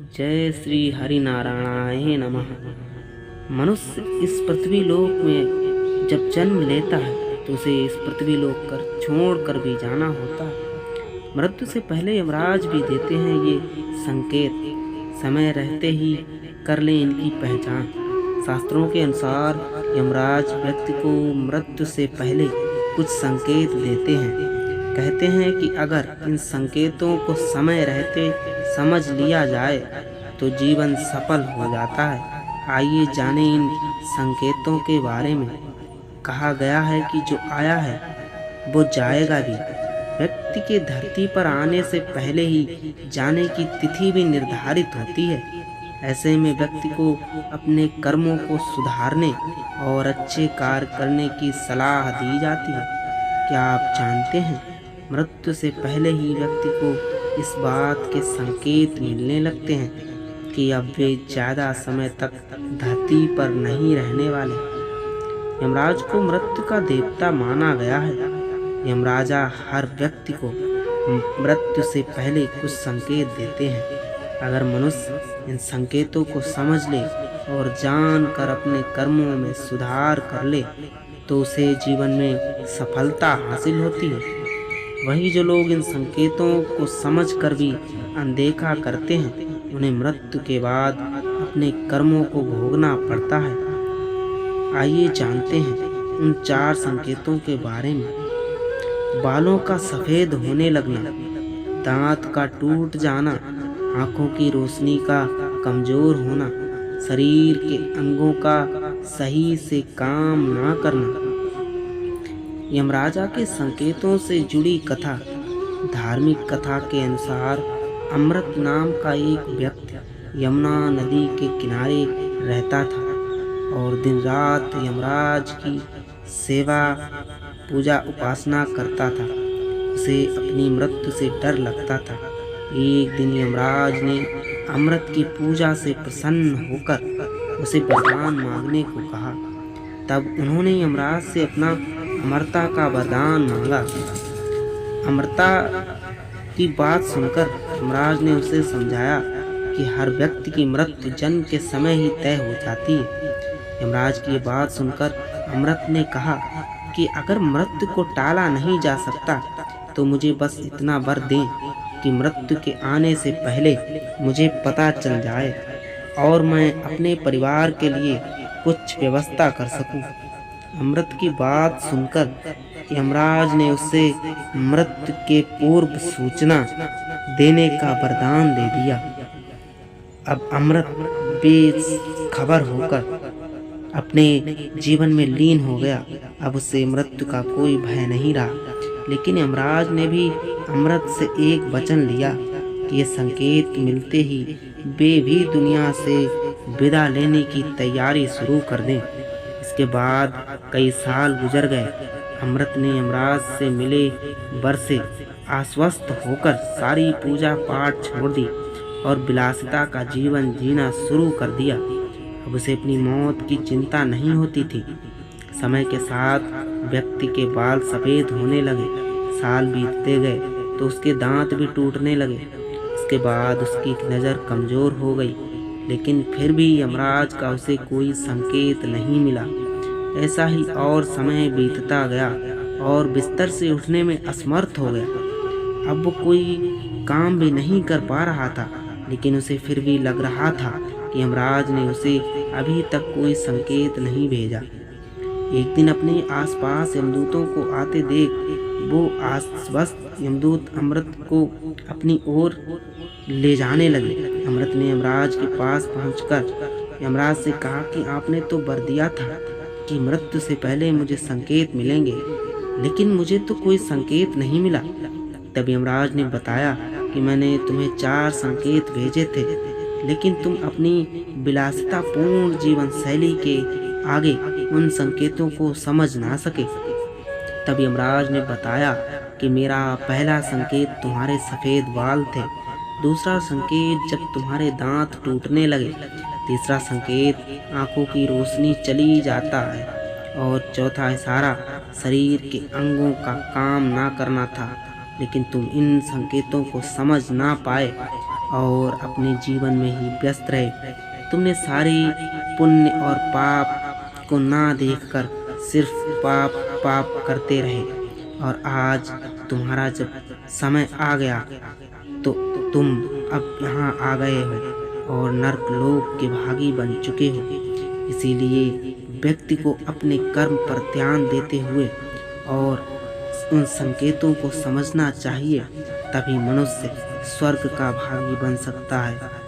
जय श्री हरि नारायणाय नमः। मनुष्य इस पृथ्वी लोक में जब जन्म लेता है तो उसे इस पृथ्वी लोक कर छोड़ कर भी जाना होता है। मृत्यु से पहले यमराज भी देते हैं ये संकेत, समय रहते ही कर लें इनकी पहचान। शास्त्रों के अनुसार यमराज व्यक्ति को मृत्यु से पहले कुछ संकेत देते हैं। कहते हैं कि अगर इन संकेतों को समय रहते समझ लिया जाए तो जीवन सफल हो जाता है। आइए जाने इन संकेतों के बारे में। कहा गया है कि जो आया है वो जाएगा भी। व्यक्ति के धरती पर आने से पहले ही जाने की तिथि भी निर्धारित होती है। ऐसे में व्यक्ति को अपने कर्मों को सुधारने और अच्छे कार्य करने की सलाह दी जाती है। क्या आप जानते हैं, मृत्यु से पहले ही व्यक्ति को इस बात के संकेत मिलने लगते हैं कि अब वे ज़्यादा समय तक धरती पर नहीं रहने वाले। यमराज को मृत्यु का देवता माना गया है। यमराजा हर व्यक्ति को मृत्यु से पहले कुछ संकेत देते हैं। अगर मनुष्य इन संकेतों को समझ ले और जानकर अपने कर्मों में सुधार कर ले तो उसे जीवन में सफलता हासिल होती है। वही जो लोग इन संकेतों को समझकर भी अनदेखा करते हैं, उन्हें मृत्यु के बाद अपने कर्मों को भोगना पड़ता है। आइए जानते हैं उन 4 संकेतों के बारे में। बालों का सफ़ेद होने लगना, दांत का टूट जाना, आँखों की रोशनी का कमज़ोर होना, शरीर के अंगों का सही से काम ना करना। यमराजा के संकेतों से जुड़ी कथा। धार्मिक कथा के अनुसार अमृत नाम का एक व्यक्ति यमुना नदी के किनारे रहता था और दिन रात यमराज की सेवा पूजा उपासना करता था। उसे अपनी मृत्यु से डर लगता था। एक दिन यमराज ने अमृत की पूजा से प्रसन्न होकर उसे वरदान मांगने को कहा। तब उन्होंने यमराज से अपना अमरता का वरदान मांगा। अमरता की बात सुनकर यमराज ने उसे समझाया कि हर व्यक्ति की मृत्यु जन्म के समय ही तय हो जाती है। यमराज की बात सुनकर अमृत ने कहा कि अगर मृत्यु को टाला नहीं जा सकता तो मुझे बस इतना वर दें कि मृत्यु के आने से पहले मुझे पता चल जाए और मैं अपने परिवार के लिए कुछ व्यवस्था कर सकूं। अमृत की बात सुनकर यमराज ने उसे मृत्यु के पूर्व सूचना देने का वरदान दे दिया। अब अमृत बेखबर होकर अपने जीवन में लीन हो गया। अब उसे मृत्यु का कोई भय नहीं रहा। लेकिन यमराज ने भी अमृत से एक वचन लिया कि ये संकेत मिलते ही वे भी दुनिया से विदा लेने की तैयारी शुरू कर दें। इसके बाद कई साल गुजर गए। अमृत ने यमराज से मिले वर से आश्वस्त होकर सारी पूजा पाठ छोड़ दी और विलासिता का जीवन जीना शुरू कर दिया। अब उसे अपनी मौत की चिंता नहीं होती थी। समय के साथ व्यक्ति के बाल सफ़ेद होने लगे। साल बीतते गए तो उसके दांत भी टूटने लगे। इसके बाद उसकी नज़र कमज़ोर हो गई। लेकिन फिर भी यमराज का उसे कोई संकेत नहीं मिला। ऐसा ही और समय बीतता गया और बिस्तर से उठने में असमर्थ हो गया। अब वो कोई काम भी नहीं कर पा रहा था। लेकिन उसे फिर भी लग रहा था कि यमराज ने उसे अभी तक कोई संकेत नहीं भेजा। एक दिन अपने आसपास यमदूतों को आते देख वो आश्वस्त यमदूत अमृत को अपनी ओर ले जाने लगे। अमृत ने यमराज के पास पहुंचकर यमराज से कहा कि आपने तो वर दिया था कि मृत्यु से पहले मुझे संकेत मिलेंगे, लेकिन मुझे तो कोई संकेत नहीं मिला। तब यमराज ने बताया कि मैंने तुम्हें 4 संकेत भेजे थे, लेकिन तुम अपनी विलासितापूर्ण जीवन शैली के आगे उन संकेतों को समझ ना सके। तब यमराज ने बताया कि मेरा पहला संकेत तुम्हारे सफ़ेद बाल थे, दूसरा संकेत जब तुम्हारे दांत टूटने लगे, तीसरा संकेत आँखों की रोशनी चली जाता है और चौथा इशारा शरीर के अंगों का काम ना करना था। लेकिन तुम इन संकेतों को समझ ना पाए और अपने जीवन में ही व्यस्त रहे। तुमने सारे पुण्य और पाप को ना देखकर सिर्फ पाप पाप करते रहे, और आज तुम्हारा जब समय आ गया तो तुम अब यहाँ आ गए हो और नर्क लोक के भागी बन चुके हो। इसीलिए व्यक्ति को अपने कर्म पर ध्यान देते हुए और उन संकेतों को समझना चाहिए, तभी मनुष्य स्वर्ग का भागी बन सकता है।